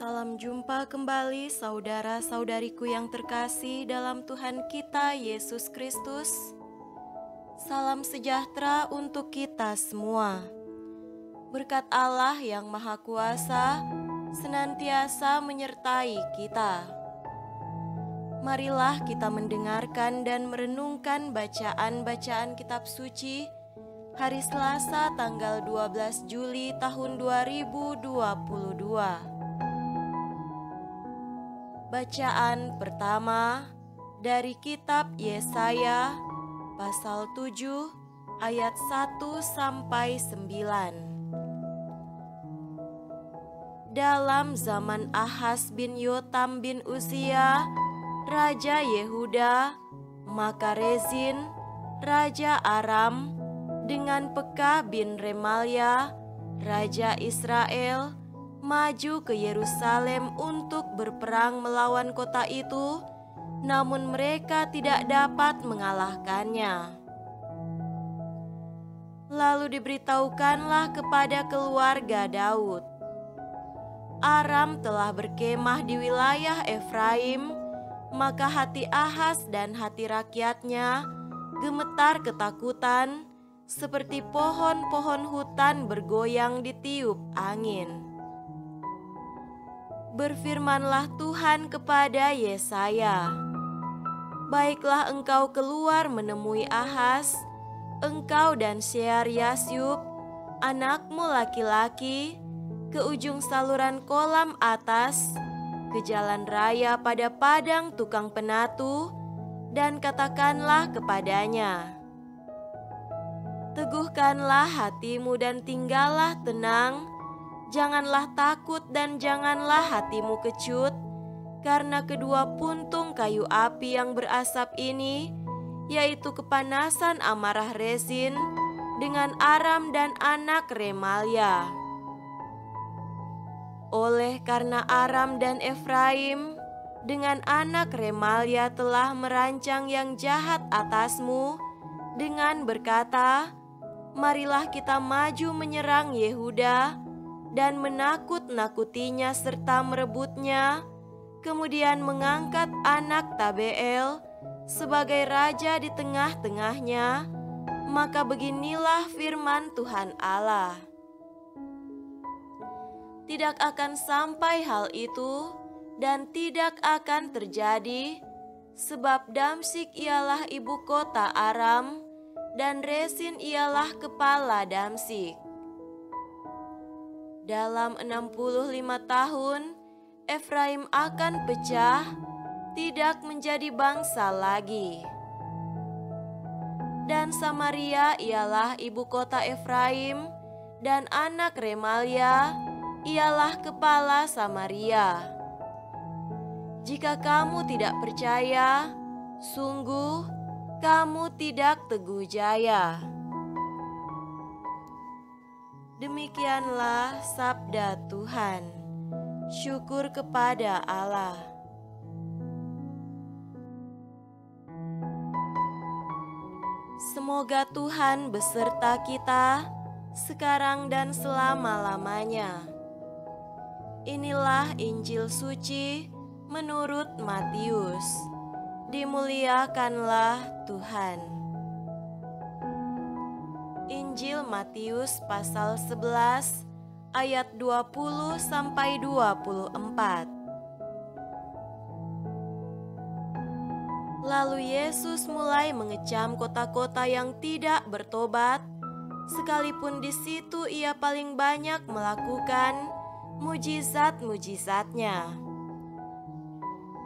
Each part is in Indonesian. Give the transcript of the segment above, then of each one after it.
Salam jumpa kembali saudara-saudariku yang terkasih dalam Tuhan kita Yesus Kristus. Salam sejahtera untuk kita semua. Berkat Allah yang Maha Kuasa senantiasa menyertai kita. Marilah kita mendengarkan dan merenungkan bacaan-bacaan kitab suci hari Selasa tanggal 12 Juli tahun 2022. Bacaan pertama dari kitab Yesaya pasal 7 ayat 1 sampai 9. Dalam zaman Ahaz bin Yotam bin Uzia, Raja Yehuda, maka Rezin, Raja Aram, dengan Pekah bin Remalia, Raja Israel, maju ke Yerusalem untuk berperang melawan kota itu, namun mereka tidak dapat mengalahkannya. Lalu diberitahukanlah kepada keluarga Daud, Aram telah berkemah di wilayah Efraim, maka hati Ahaz dan hati rakyatnya gemetar ketakutan, seperti pohon-pohon hutan bergoyang ditiup angin. Berfirmanlah Tuhan kepada Yesaya, baiklah engkau keluar menemui Ahaz, engkau dan Shear-Yasyub, anakmu laki-laki, ke ujung saluran kolam atas, ke jalan raya pada padang tukang penatu, dan katakanlah kepadanya, teguhkanlah hatimu dan tinggallah tenang, janganlah takut dan janganlah hatimu kecut, karena kedua puntung kayu api yang berasap ini, yaitu kepanasan amarah Rezin dengan Aram dan anak Remalia. Oleh karena Aram dan Efraim dengan anak Remalia telah merancang yang jahat atasmu dengan berkata, marilah kita maju menyerang Yehuda dan menakut-nakutinya serta merebutnya, kemudian mengangkat anak Tabeel sebagai raja di tengah-tengahnya, maka beginilah firman Tuhan Allah. Tidak akan sampai hal itu dan tidak akan terjadi, sebab Damsyik ialah ibu kota Aram dan Rezin ialah kepala Damsyik. Dalam 65 tahun, Efraim akan pecah, tidak menjadi bangsa lagi. Dan Samaria ialah ibu kota Efraim, dan anak Remalia ialah kepala Samaria. Jika kamu tidak percaya, sungguh kamu tidak teguh jaya. Demikianlah sabda Tuhan. Syukur kepada Allah. Semoga Tuhan beserta kita sekarang dan selama-lamanya. Inilah Injil suci menurut Matius. Dimuliakanlah Tuhan. Injil Matius pasal 11 ayat 20 sampai 24. Lalu Yesus mulai mengecam kota-kota yang tidak bertobat, sekalipun di situ ia paling banyak melakukan mujizat-mujizatnya.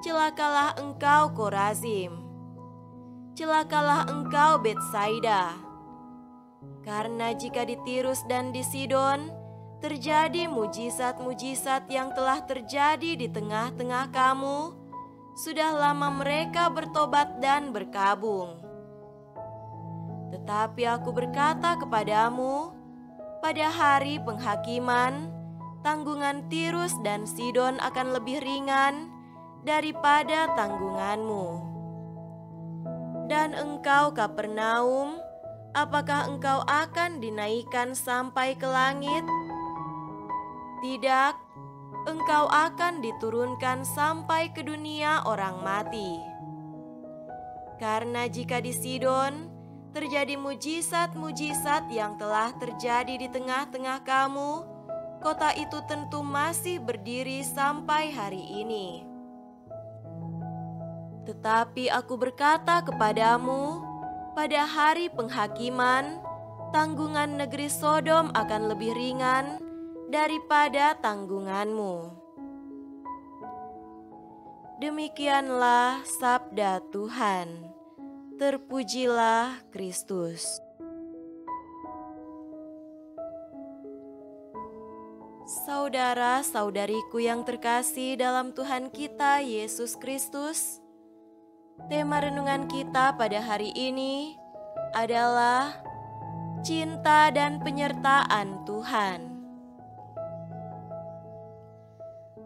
Celakalah engkau Korazim, celakalah engkau Betsaida. Karena jika di Tirus dan di Sidon terjadi mujizat-mujizat yang telah terjadi di tengah-tengah kamu, sudah lama mereka bertobat dan berkabung. Tetapi aku berkata kepadamu, pada hari penghakiman, tanggungan Tirus dan Sidon akan lebih ringan daripada tanggunganmu. Dan engkau Kapernaum, apakah engkau akan dinaikkan sampai ke langit? Tidak, engkau akan diturunkan sampai ke dunia orang mati. Karena jika di Sidon terjadi mujizat-mujizat yang telah terjadi di tengah-tengah kamu, kota itu tentu masih berdiri sampai hari ini. Tetapi aku berkata kepadamu, pada hari penghakiman, tanggungan negeri Sodom akan lebih ringan daripada tanggunganmu. Demikianlah sabda Tuhan. Terpujilah Kristus. Saudara-saudariku yang terkasih dalam Tuhan kita Yesus Kristus, tema renungan kita pada hari ini adalah cinta dan penyertaan Tuhan.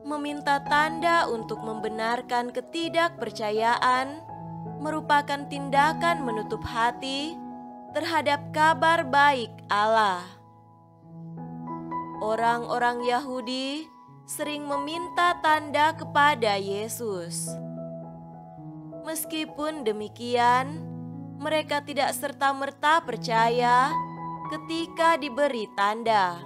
Meminta tanda untuk membenarkan ketidakpercayaan merupakan tindakan menutup hati terhadap kabar baik Allah. Orang-orang Yahudi sering meminta tanda kepada Yesus. Meskipun demikian, mereka tidak serta-merta percaya ketika diberi tanda.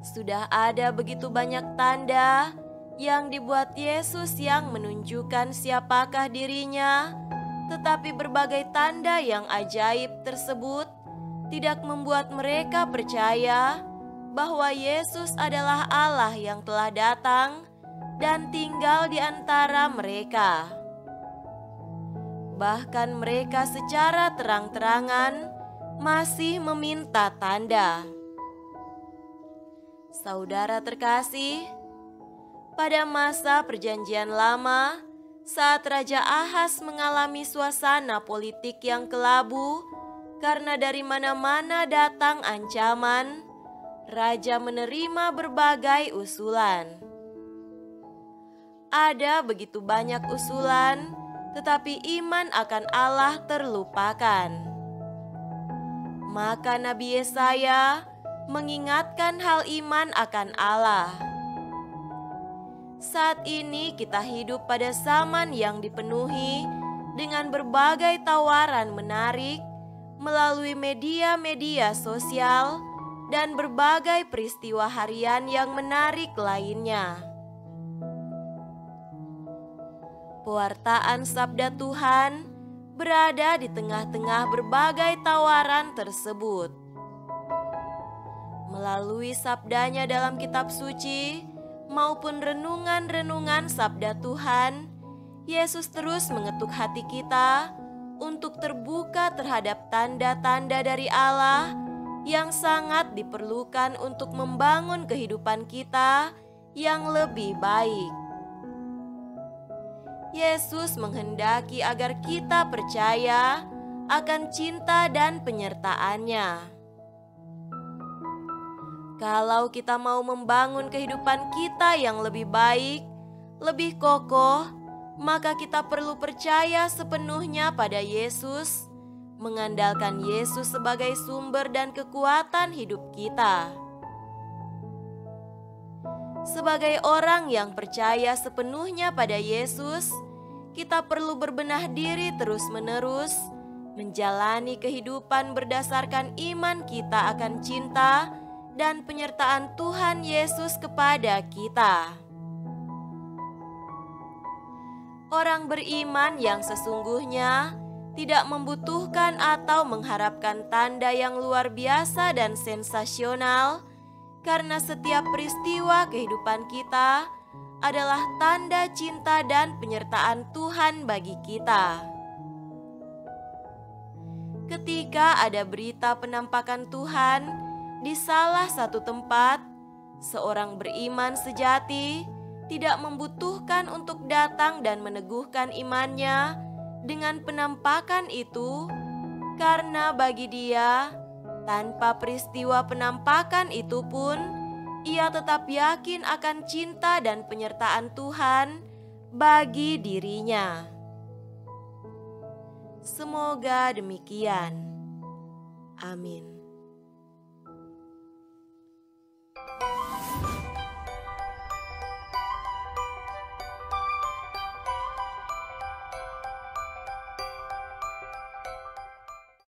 Sudah ada begitu banyak tanda yang dibuat Yesus yang menunjukkan siapakah dirinya, tetapi berbagai tanda yang ajaib tersebut tidak membuat mereka percaya bahwa Yesus adalah Allah yang telah datang dan tinggal di antara mereka. Bahkan mereka secara terang-terangan masih meminta tanda. Saudara terkasih, pada masa Perjanjian Lama, saat Raja Ahas mengalami suasana politik yang kelabu karena dari mana-mana datang ancaman, Raja menerima berbagai usulan. Ada begitu banyak usulan, tetapi iman akan Allah terlupakan. Maka Nabi Yesaya mengingatkan hal iman akan Allah. Saat ini kita hidup pada zaman yang dipenuhi dengan berbagai tawaran menarik melalui media-media sosial dan berbagai peristiwa harian yang menarik lainnya. Pewartaan sabda Tuhan berada di tengah-tengah berbagai tawaran tersebut. Melalui sabdanya dalam kitab suci maupun renungan-renungan sabda Tuhan, Yesus terus mengetuk hati kita untuk terbuka terhadap tanda-tanda dari Allah yang sangat diperlukan untuk membangun kehidupan kita yang lebih baik. Yesus menghendaki agar kita percaya akan cinta dan penyertaan-Nya. Kalau kita mau membangun kehidupan kita yang lebih baik, lebih kokoh, maka kita perlu percaya sepenuhnya pada Yesus, mengandalkan Yesus sebagai sumber dan kekuatan hidup kita. Sebagai orang yang percaya sepenuhnya pada Yesus, kita perlu berbenah diri terus-menerus, menjalani kehidupan berdasarkan iman kita akan cinta dan penyertaan Tuhan Yesus kepada kita. Orang beriman yang sesungguhnya tidak membutuhkan atau mengharapkan tanda yang luar biasa dan sensasional, karena setiap peristiwa kehidupan kita adalah tanda cinta dan penyertaan Tuhan bagi kita. Ketika ada berita penampakan Tuhan di salah satu tempat, seorang beriman sejati tidak membutuhkan untuk datang dan meneguhkan imannya dengan penampakan itu, karena bagi dia, tanpa peristiwa penampakan itu pun, ia tetap yakin akan cinta dan penyertaan Tuhan bagi dirinya. Semoga demikian. Amin.